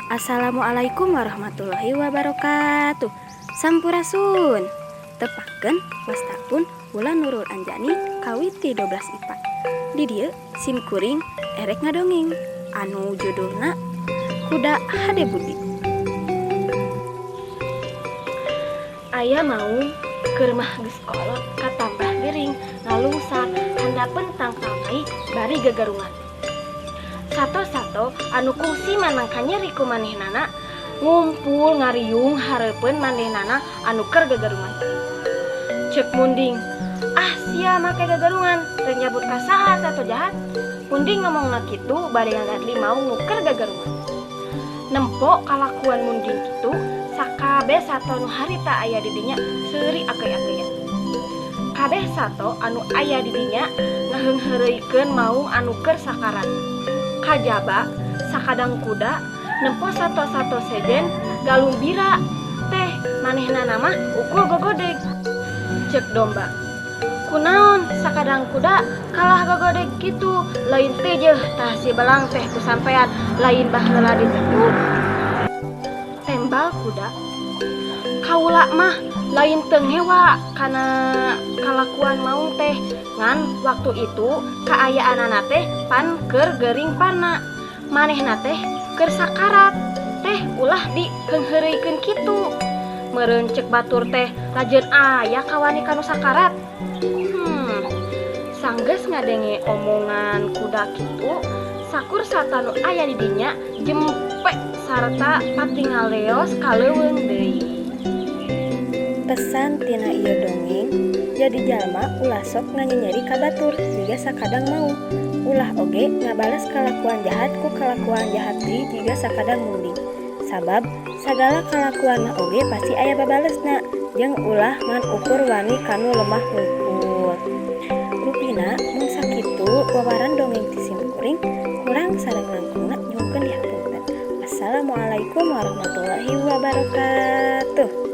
Assalamualaikum warahmatullahi wabarakatuh. Sampurasun. Tepakeun wastapun Ula Nurul Anjani kawiti 12 IPA. Di dieu sim kuring erek ngadongeng anu judulna Kuda Hade Budi. Aya mau keur mah geus kolot katambah gering ngalungsa handapeun tangkal mai bari gagarungan. Sato-sato anu kungsi manangkanya riku manehnana ngumpul ngariung hareupeun manehnana anu keur gagarungan. Cek munding, sia make gagarungan teu nyabut ka saha sato jahat. Munding ngomongna kitu bari ngagadli mau nuker gagarungan. Nempo kalakuan munding kitu sakabe sato anu harita aya di dinya seuri akeuy-akeuyan. Kabeh sato anu aya di dinya ngaheungheureuykeun maung anu keur sakarat. Kajaba sakadang kuda nempo sato-sato sejen galumbira teh manehnana mah ukul gogodeg. Cek domba, kunaon sakadang kuda kalah gogodeg kitu, lain teh jeuh tah si belang teh ku sampean lain baheula diteguh. Tembal kuda, kaula mah lain teu ngewa kana kalakuan maung teh ngan waktu itu kaayaanana teh pan keur geuring panna, manehna teh keur sakarat teh ulah diheungheureuykeun kitu. Meureun cek batur teh lajeun aya kawani kanu sakarat. Sanggeus ngadenge omongan kuda kitu, sakur satanu aya di dinya jempe sarta patingal leos kaleuweung deui. Pesan tina ieu dongeng, jadi jalma ulah sok nganyeri ka batur jiga sakadang mau. Ulah oge ngabales kalakuan jahat ku kalakuan jahat deui jiga sakadang munding. Sabab sagala kalakuan mah oge pasti aya babalesna, jeung ulah ngan ukur wani kanu lemah lungkul. Rupina mun sakitu wawaran dongeng ti sim kuring, kurang sareng langkungna nyuhkeun dihapunten. Assalamualaikum warahmatullahi wabarakatuh.